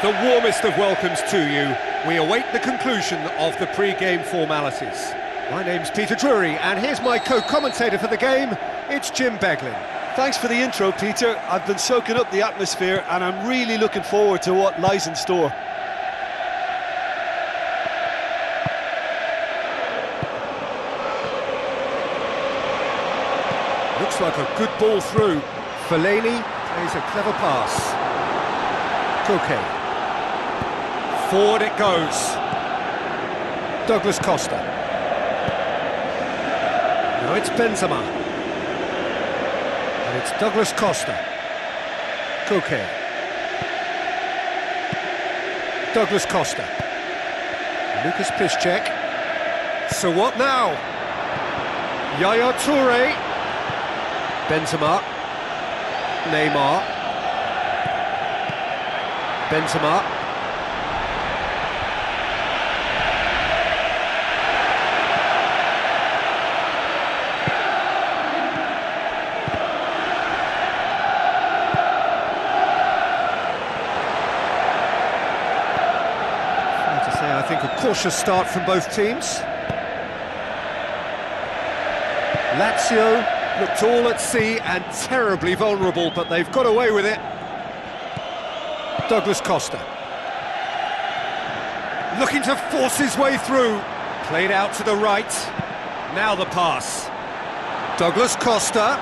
The warmest of welcomes to you. We await the conclusion of the pre-game formalities. My name's Peter Drury, and here's my co-commentator for the game, it's Jim Beglin. Thanks for the intro, Peter. I've been soaking up the atmosphere, and I'm really looking forward to what lies in store. Looks like a good ball through. Fellaini plays a clever pass. Koke. Forward it goes. Douglas Costa. Now it's Benzema. And it's Douglas Costa. Koke. Douglas Costa. Lucas Piszczek. So what now? Yaya Toure. Benzema. Neymar. Benzema. I think a cautious start from both teams. Lazio looked all at sea and terribly vulnerable, but they've got away with it. Douglas Costa. Looking to force his way through. Played out to the right. Now the pass. Douglas Costa.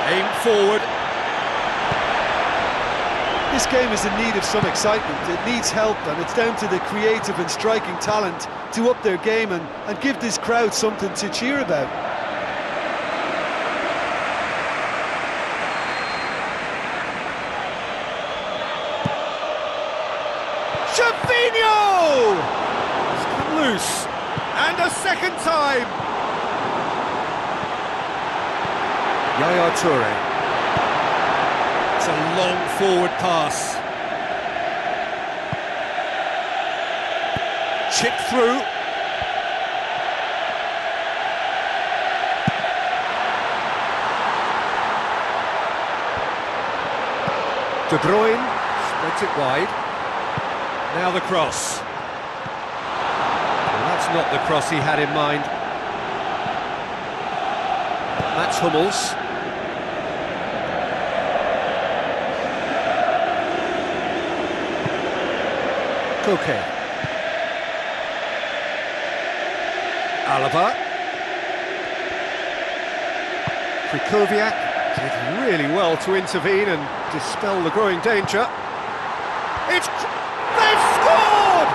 Aim forward. This game is in need of some excitement. It needs help, and it's down to the creative and striking talent to up their game and give this crowd something to cheer about. Chavinho! It's come loose. And a second time. Yaya Toure. It's a long forward pass. Chip through. De Bruyne spreads it wide. Now the cross. Well, that's not the cross he had in mind. That's Hummels. Koke. Alaba. Krychowiak did really well to intervene and dispel the growing danger. They've scored!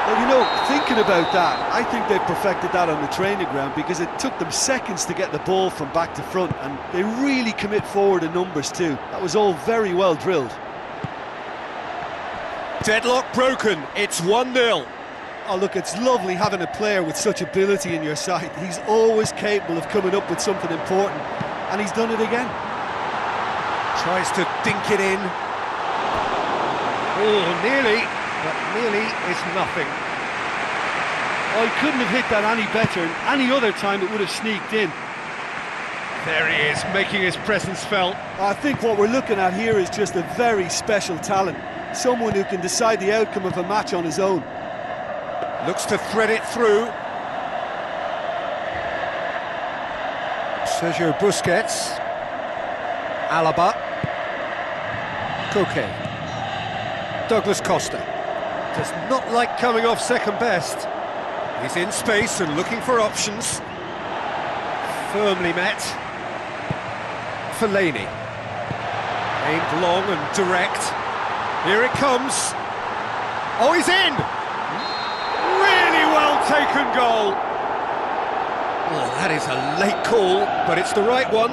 Well, you know, thinking about that, I think they perfected that on the training ground, because it took them seconds to get the ball from back to front, and they really commit forward in numbers too. That was all very well drilled. Deadlock broken, it's 1-0. Oh look, it's lovely having a player with such ability in your side. He's always capable of coming up with something important, and he's done it again. Tries to dink it in. Oh, nearly, but nearly is nothing. Oh, he couldn't have hit that any better, and any other time it would have sneaked in. There he is, making his presence felt. I think what we're looking at here is just a very special talent. Someone who can decide the outcome of a match on his own. Looks to thread it through. Sergio Busquets. Alaba. Koke. Douglas Costa. Does not like coming off second best. He's in space and looking for options. Firmly met. Fellaini. Aimed long and direct. Here it comes. Oh, he's in! Really well taken goal. Oh, that is a late call, but it's the right one.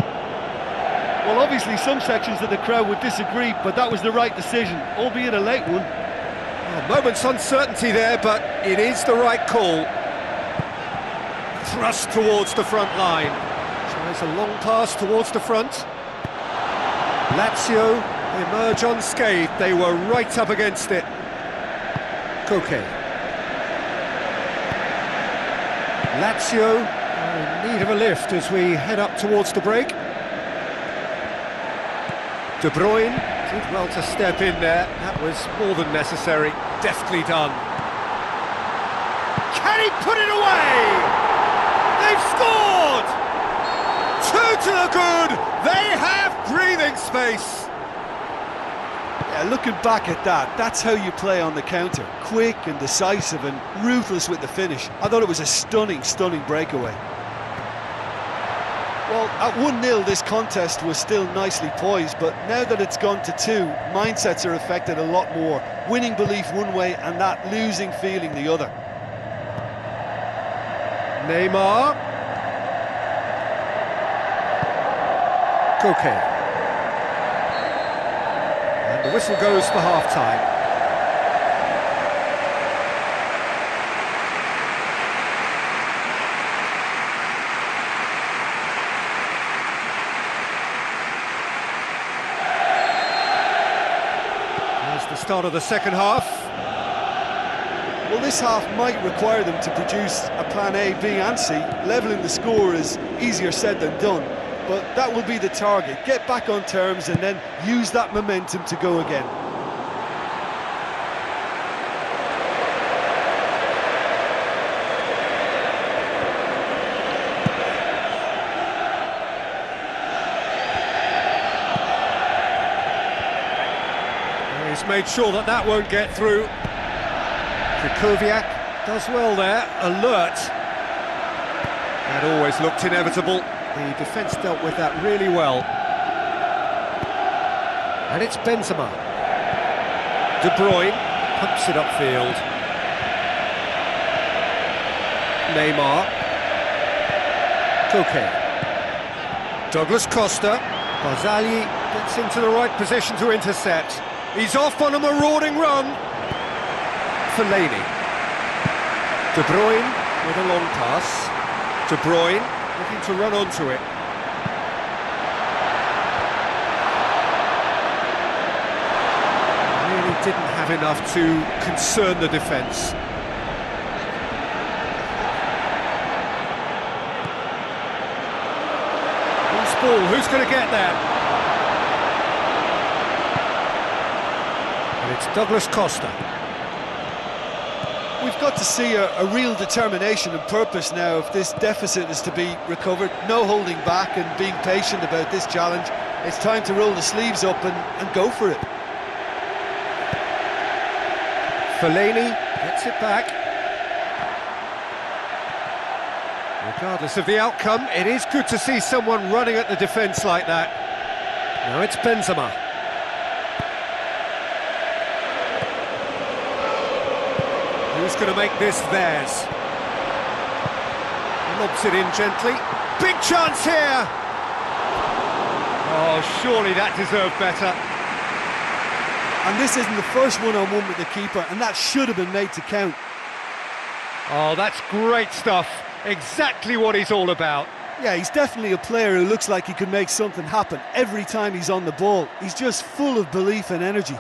Well, obviously some sections of the crowd would disagree, but that was the right decision, albeit a late one. A moment's uncertainty there, but it is the right call. Thrust towards the front line. Tries a long pass towards the front. Lazio emerge unscathed. They were right up against it. Koke. Lazio are in need of a lift as we head up towards the break. De Bruyne did well to step in there. That was more than necessary. Deftly done. Can he put it away? They've scored! 2 to the good. They have breathing space. Yeah, looking back at that, that's how you play on the counter. Quick and decisive and ruthless with the finish. I thought it was a stunning, stunning breakaway. Well, at 1-0 this contest was still nicely poised, but now that it's gone to 2, mindsets are affected a lot more. Winning belief one way and that losing feeling the other. Neymar. Koke. And the whistle goes for half-time. The start of the second half. Well, this half might require them to produce a plan A, B and C. Levelling the score is easier said than done, but that will be the target. Get back on terms and then use that momentum to go again. He's made sure that that won't get through. Krychowiak does well there, alert. That always looked inevitable. The defence dealt with that really well. And it's Benzema. De Bruyne pumps it upfield. Neymar. Koke. Douglas Costa. Barzagli gets into the right position to intercept. He's off on a marauding run. Fellaini. De Bruyne with a long pass. De Bruyne looking to run onto it. Really didn't have enough to concern the defence. Loose ball, who's going to get there? It's Douglas Costa. We've got to see a real determination and purpose now if this deficit is to be recovered. No holding back and being patient about this challenge. It's time to roll the sleeves up and go for it. Fellaini gets it back. Regardless of the outcome, it is good to see someone running at the defence like that. Now it's Benzema. Who's going to make this theirs? Lobs it in gently. Big chance here! Oh, surely that deserved better. And this isn't the first one-on-one with the keeper, and that should have been made to count. Oh, that's great stuff. Exactly what he's all about. Yeah, he's definitely a player who looks like he could make something happen every time he's on the ball. He's just full of belief and energy.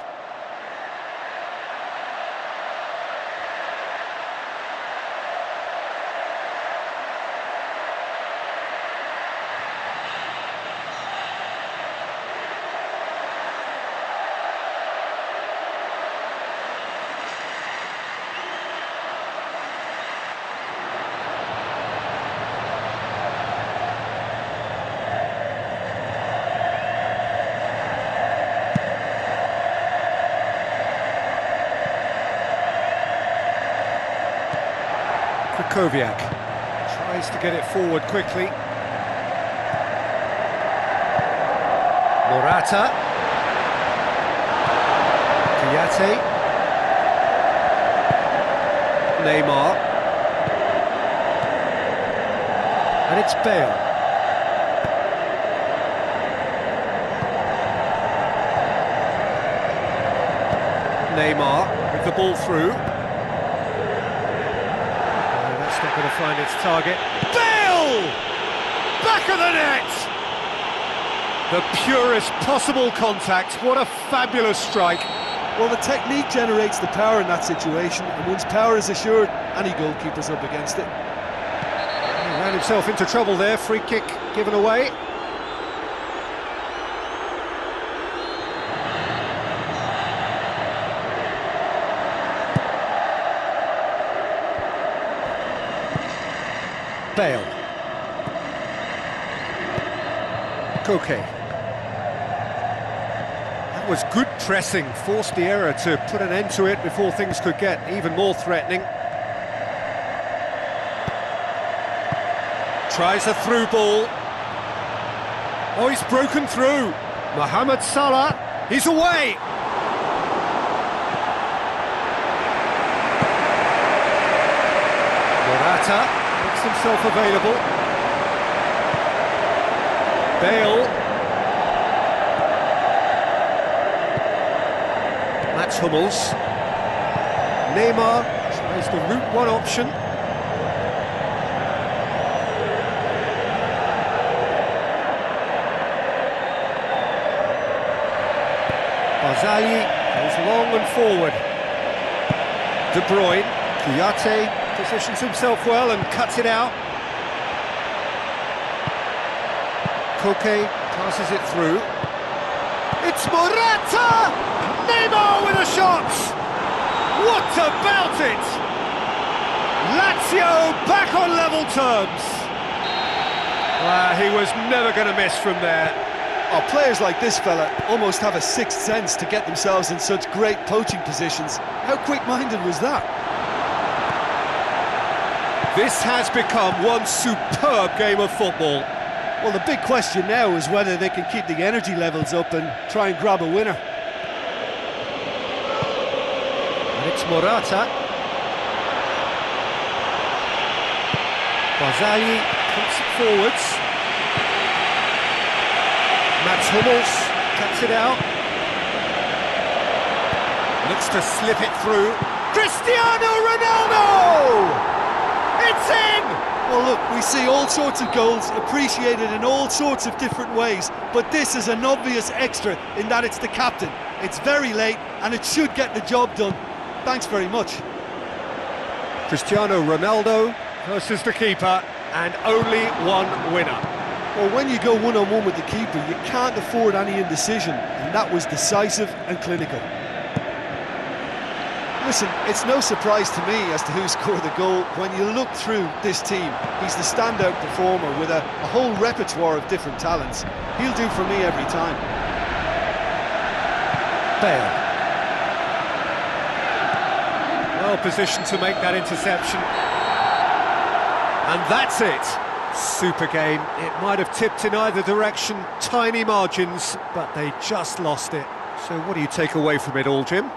Krychowiak tries to get it forward quickly. Morata. Kouyaté. Neymar. And it's Bale. Neymar with the ball through. Not going to find its target. Bale! Back of the net! The purest possible contact. What a fabulous strike. Well, the technique generates the power in that situation, and once power is assured, any goalkeeper's up against it. He ran himself into trouble there. Free kick given away. Bale. Koke. That was good pressing, forced the error to put an end to it before things could get even more threatening. Tries a through ball. Oh, he's broken through. Mohamed Salah, he's away. Morata makes himself available. Bale. Mats Hummels. Neymar tries the route one option. Barzagli goes long and forward. De Bruyne, Kouyaté positions himself well and cuts it out. Koke passes it through. It's Morata! Neymar with a shot! What about it? Lazio back on level terms. He was never going to miss from there. Oh, players like this fella almost have a sixth sense to get themselves in such great poaching positions. How quick-minded was that? This has become one superb game of football. Well, the big question now is whether they can keep the energy levels up and try and grab a winner. And it's Morata. Barzagli puts it forwards. Mats Hummels cuts it out. Looks to slip it through. Cristiano Ronaldo! It's in! Well, look, we see all sorts of goals appreciated in all sorts of different ways, but this is an obvious extra in that it's the captain. It's very late and it should get the job done. Thanks very much. Cristiano Ronaldo versus the keeper, and only one winner. Well, when you go one-on-one with the keeper, you can't afford any indecision, and that was decisive and clinical. Listen, it's no surprise to me as to who scored the goal. When you look through this team, he's the standout performer with a whole repertoire of different talents. He'll do for me every time. Bale. Well positioned to make that interception. And that's it. Super game. It might have tipped in either direction, tiny margins, but they just lost it. So what do you take away from it all, Jim?